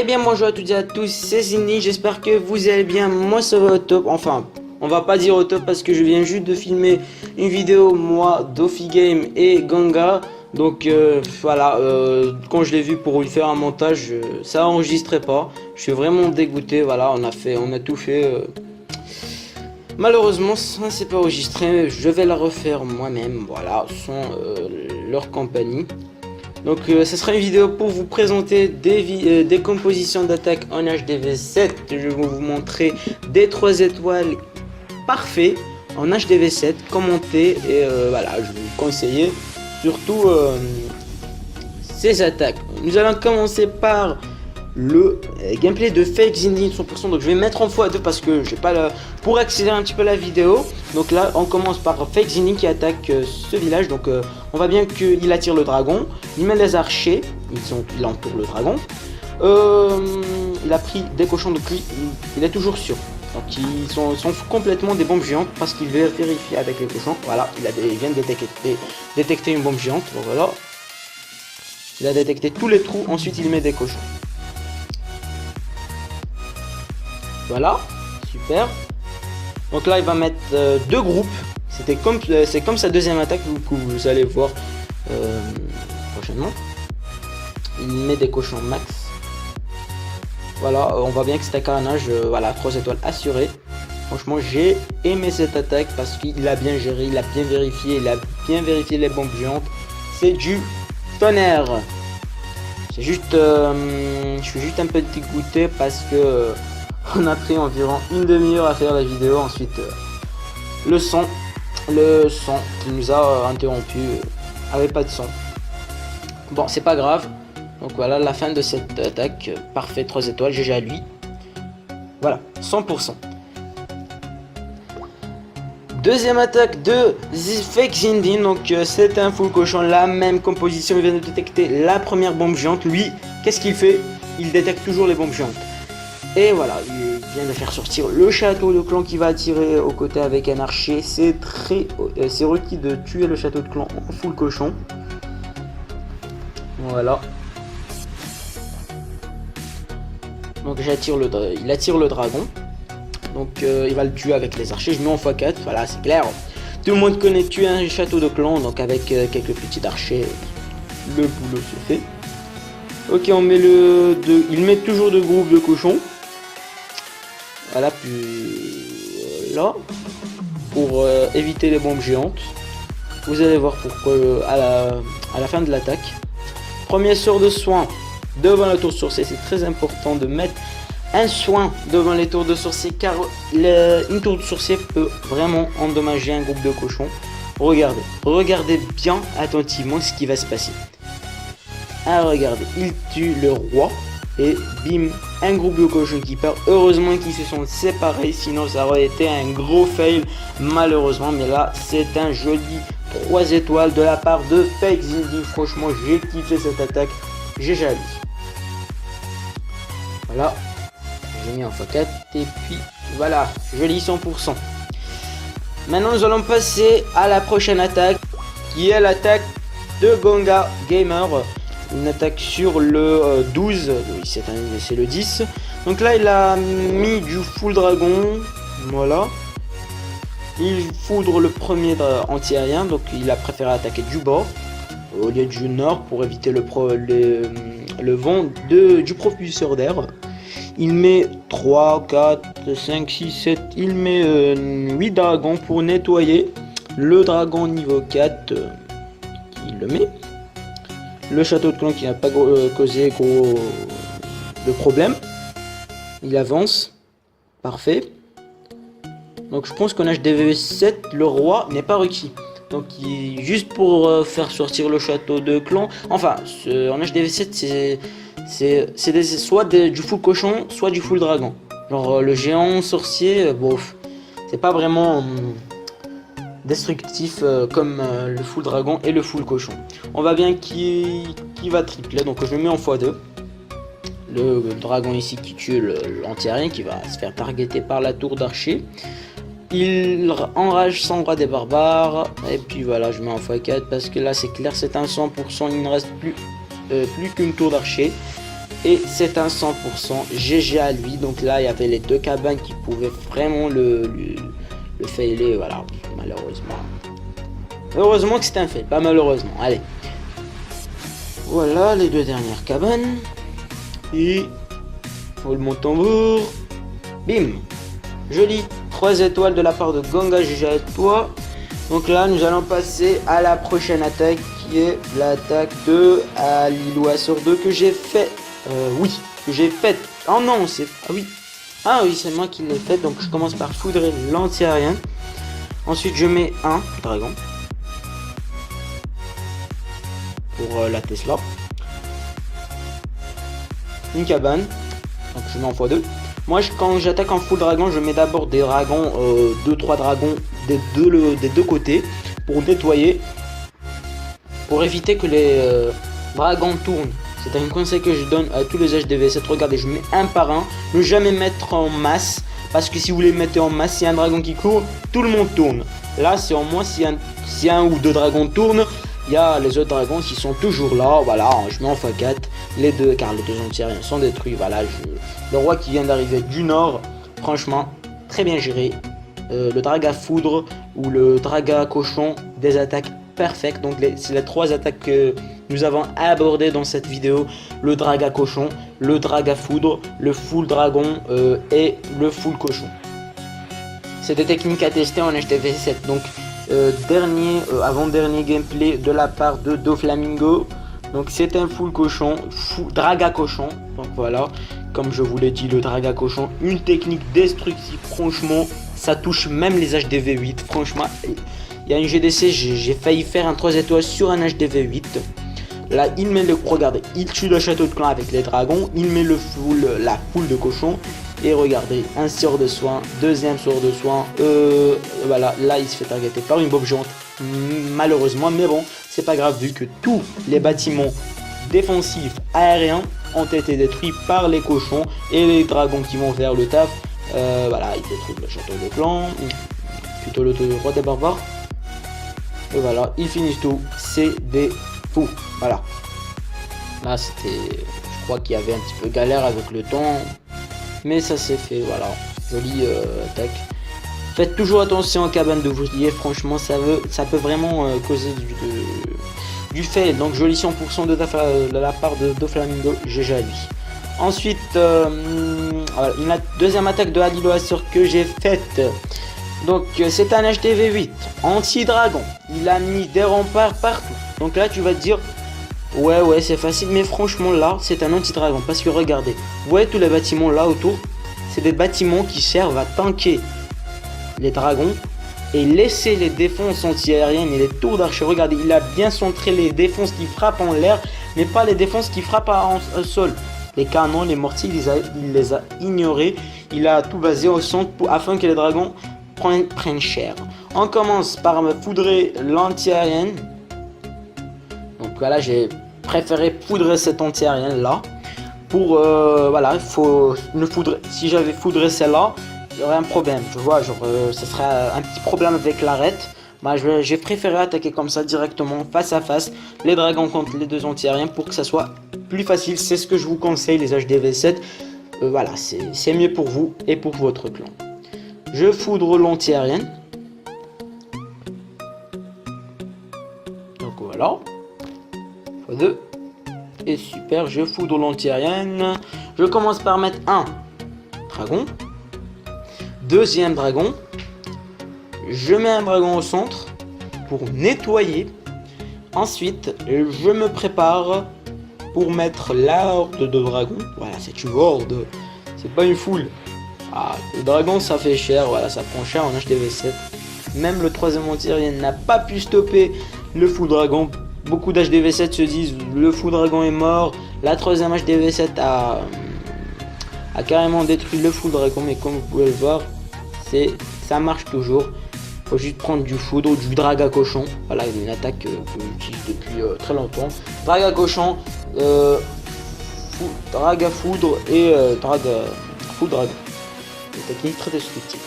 bien, bonjour à toutes et à tous, c'est Cindy, j'espère que vous allez bien, moi ça va au top, enfin, on va pas dire au top parce que je viens juste de filmer une vidéo, moi, Dofi Game et Ganga, donc voilà, quand je l'ai vu pour lui faire un montage, ça enregistrait pas, je suis vraiment dégoûté, voilà, on a tout fait, malheureusement ça s'est pas enregistré, je vais la refaire moi-même, voilà, sans leur compagnie. Donc ce sera une vidéo pour vous présenter des compositions d'attaque en HDV7. Je vais vous montrer des 3 étoiles parfaits en HDV7 commentés et voilà, je vais vous conseiller surtout ces attaques. Nous allons commencer par le gameplay de Fake Zinedine 100%, donc je vais mettre en x2 parce que j'ai pas la... pour accélérer un petit peu la vidéo. Donc là on commence par Fake Zinedine qui attaque ce village, donc on voit bien qu'il attire le dragon, il met les archers, il entoure le dragon, il a pris des cochons de pluie, il est toujours sûr, donc ils sont complètement des bombes géantes parce qu'il veut vérifier avec les cochons. Voilà, il vient de détecter une bombe géante, donc voilà, il a détecté tous les trous, ensuite il met des cochons. Voilà, super. Donc là il va mettre 2 groupes. C'est comme sa deuxième attaque que vous allez voir prochainement. Il met des cochons max. Voilà, on voit bien que c'est un carnage. Voilà, 3 étoiles assurées. Franchement j'ai aimé cette attaque parce qu'il a bien géré, il a bien vérifié les bombes géantes. C'est du tonnerre. C'est juste, je suis juste un peu dégoûté parce que on a pris environ une demi-heure à faire la vidéo. Ensuite le son qui nous a interrompu avait pas de son. Bon, c'est pas grave. Donc voilà la fin de cette attaque. Parfait, 3 étoiles, GG à lui. Voilà, 100%. Deuxième attaque de Fake Zinedine. Donc c'est un full cochon, la même composition. Il vient de détecter la première bombe géante. Lui, qu'est-ce qu'il fait? Il détecte toujours les bombes géantes. Et voilà, il vient de faire sortir le château de clan qui va attirer aux côtés avec un archer. C'est requis de tuer le château de clan en full cochon. Voilà. Donc il attire le dragon. Donc il va le tuer avec les archers. Je mets en x4, voilà, c'est clair. Tout le monde connaît tuer un château de clan. Donc avec quelques petits archers, le boulot se fait. Ok, on met il met toujours 2 groupes de cochons. Voilà, puis là, pour éviter les bombes géantes. Vous allez voir pourquoi à la fin de l'attaque. Premier sort de soin devant la tour de sorcier. C'est très important de mettre un soin devant les tours de sorcier car une tour de sorcier peut vraiment endommager un groupe de cochons. Regardez bien attentivement ce qui va se passer. Ah, regardez, il tue le roi. Et bim, un groupe de cochons qui part. Heureusement qu'ils se sont séparés, sinon ça aurait été un gros fail malheureusement. Mais là c'est un joli 3 étoiles de la part de Fake Zinedine. Franchement j'ai kiffé cette attaque, j'ai jaloux. Voilà, j'ai mis en x4 et puis voilà, joli 100%. Maintenant nous allons passer à la prochaine attaque qui est l'attaque de Ganga Gamer. Une attaque sur le 12, c'est le 10. Donc là il a mis du full dragon. Voilà. Il foudre le premier anti-aérien. Donc il a préféré attaquer du bord au lieu du nord pour éviter le vent du propulseur d'air. Il met 3, 4, 5, 6, 7. Il met 8 dragons pour nettoyer le dragon niveau 4. Il le met. Le château de clan qui n'a pas causé gros de problème. Il avance. Parfait. Donc je pense qu'en HDV7, le roi n'est pas requis. Donc juste pour faire sortir le château de clan. Enfin, en HDV7, c'est soit du full cochon, soit du full dragon. Genre le géant sorcier, bof. C'est pas vraiment... destructif comme le full dragon et le full cochon. On va bien qui va tripler, donc je le mets en x2. Le dragon ici qui tue l'anti-aérien qui va se faire targeter par la tour d'archer. Il enrage son roi des barbares et puis voilà, je mets en x4 parce que là c'est clair, c'est un 100%, il ne reste plus qu'une tour d'archer. et c'est un 100%. GG à lui. Donc là il y avait les deux cabanes qui pouvaient vraiment le failer. Voilà, malheureusement. Heureusement que c'était un fail, pas malheureusement. Allez. Voilà les deux dernières cabanes. Et roulement de tambour. Bim. Joli. 3 étoiles de la part de Gonga, GG à toi. Donc là nous allons passer à la prochaine attaque qui est l'attaque de Lillois sur 2 que j'ai fait. Oui, que j'ai faite. Oh non, c'est... Ah oui, c'est moi qui l'ai fait. Donc je commence par foudrer l'anti-aérien. Ensuite je mets un dragon. Pour la Tesla. Une cabane. Donc je mets en x2. Moi quand j'attaque en full dragon, je mets d'abord des dragons, 2-3 dragons des deux côtés pour nettoyer, pour éviter que les dragons tournent. C'est un conseil que je donne à tous les HDV7. Regardez, je mets un par un, ne jamais mettre en masse, parce que si vous les mettez en masse, s'il y a un dragon qui court, tout le monde tourne. Là c'est au moins si un ou deux dragons tournent, il y a les autres dragons qui sont toujours là. Voilà, je mets en x4 les deux, car les deux anti-aériens sont détruits. Voilà, le roi qui vient d'arriver du nord, franchement très bien géré. Le draga foudre ou le draga cochon, des attaques perfectes. Donc c'est les 3 attaques que nous avons abordées dans cette vidéo: le draga cochon, le draga foudre, le full dragon et le full cochon. C'est des techniques à tester en HTV7. Donc avant-dernier gameplay de la part de Doflamingo. Donc c'est un full cochon, draga cochon. Donc voilà, comme je vous l'ai dit, le draga cochon, une technique destructive. Franchement, ça touche même les HDV8. Franchement, il y a une GDC, j'ai failli faire un 3 étoiles sur un HDV8. Là, il met regardez, il tue le château de clan avec les dragons. Il met la foule de cochon. Et regardez, un sort de soin, deuxième sort de soin. Voilà, là il se fait targeter par une bob géante, malheureusement, mais bon, c'est pas grave vu que tous les bâtiments défensifs aériens ont été détruits par les cochons et les dragons qui vont faire le taf. Voilà, ils détruisent le château de clan, plutôt le roi des barbares. Et voilà, ils finissent tout. C'est des fous. Voilà. Là, c'était, je crois qu'il y avait un petit peu galère avec le temps. Mais ça s'est fait, voilà, jolie attaque. Faites toujours attention aux cabanes d'ouvriers, franchement ça peut vraiment causer du fail. Donc joli 100% de la part de Doflamingo, GG à lui. Ensuite, voilà, une deuxième attaque de Lillois sur que j'ai faite. Donc c'est un HTV8 anti-dragon, il a mis des remparts partout. Donc là tu vas te dire... Ouais c'est facile, mais franchement là c'est un anti-dragon, parce que regardez, vous voyez tous les bâtiments là autour, c'est des bâtiments qui servent à tanker les dragons et laisser les défenses anti-aériennes et les tours d'archer. Regardez, il a bien centré les défenses qui frappent en l'air, mais pas les défenses qui frappent au sol. Les canons, les mortiers, il les a ignorés, il a tout basé au centre afin que les dragons prennent cher. On commence par me foudrer l'anti-aérienne. Donc voilà, j'ai préféré foudrer cet anti-aérien là. Pour voilà, il faut ne foudrer. Si j'avais foudré celle-là, il y aurait un problème. Tu vois, genre ce serait un petit problème avec l'arête. Bah, j'ai préféré attaquer comme ça directement, face à face, les dragons contre les deux anti-aériens pour que ça soit plus facile. C'est ce que je vous conseille, les HDV7. Voilà, c'est mieux pour vous et pour votre clan. Je foudre l'anti-aérienne. Donc voilà. x2. Et super, je foudre l'anti-aérienne. Je commence par mettre un dragon. Deuxième dragon. Je mets un dragon au centre pour nettoyer. Ensuite, je me prépare pour mettre la horde de dragons. Voilà, c'est une horde, c'est pas une foule. Ah, le dragon ça fait cher, voilà, ça prend cher en HDV7. Même le troisième anti-aérien n'a pas pu stopper le full dragon. Beaucoup d'HDV7 se disent le full dragon est mort. La troisième HDV7 a carrément détruit le full dragon, mais comme vous pouvez le voir, ça marche toujours. Faut juste prendre du foudre ou du draga cochon. Voilà, une attaque que j'utilise depuis très longtemps. Draga cochon, draga foudre et draga full dragon. Une technique très destructive.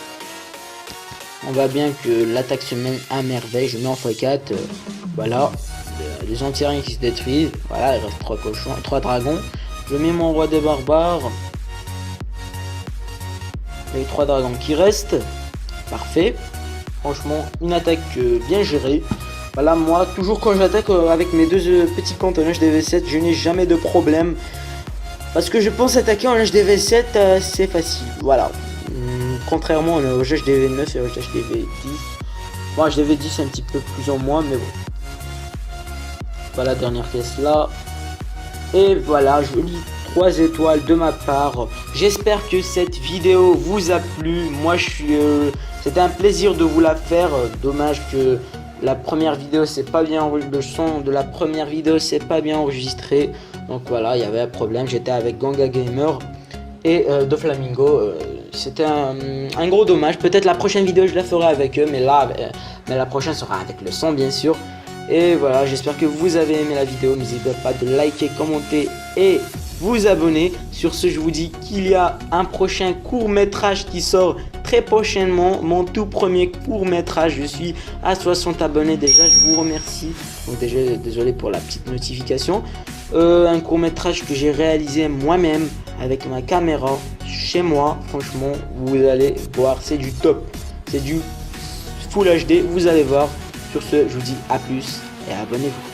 On voit bien que l'attaque se mène à merveille. Je mets en x4. Voilà, les anti-aériens qui se détruisent. Voilà, il reste 3 cochons, 3 dragons. Je mets mon roi des barbares. Les 3 dragons qui restent. Parfait. Franchement, une attaque bien gérée. Voilà, moi, toujours quand j'attaque avec mes deux petits comptes en HDV7, je n'ai jamais de problème. Parce que je pense attaquer en HDV7, c'est facile. Voilà. Contrairement au HDV9 et au HDV10. Bon, HDV10 c'est un petit peu plus en moins, mais bon. Voilà, dernière pièce là. Et voilà, joli 3 étoiles de ma part. J'espère que cette vidéo vous a plu. Moi, c'était un plaisir de vous la faire. Dommage que la première vidéo, c'est pas bien enregistré. Le son de la première vidéo, c'est pas bien enregistré. Donc voilà, il y avait un problème. J'étais avec Ganga Gamer et Doflamingo. C'était un gros dommage. Peut-être la prochaine vidéo, je la ferai avec eux. Mais la prochaine sera avec le son, bien sûr. Et voilà, j'espère que vous avez aimé la vidéo. N'hésitez pas de liker, commenter et vous abonner. Sur ce, je vous dis qu'il y a un prochain court-métrage qui sort très prochainement. Mon tout premier court-métrage. Je suis à 60 abonnés déjà. Je vous remercie. Donc déjà, désolé pour la petite notification. Un court-métrage que j'ai réalisé moi-même avec ma caméra chez moi. Franchement, vous allez voir, c'est du top. C'est du Full HD. Vous allez voir. Sur ce, je vous dis à plus et abonnez-vous.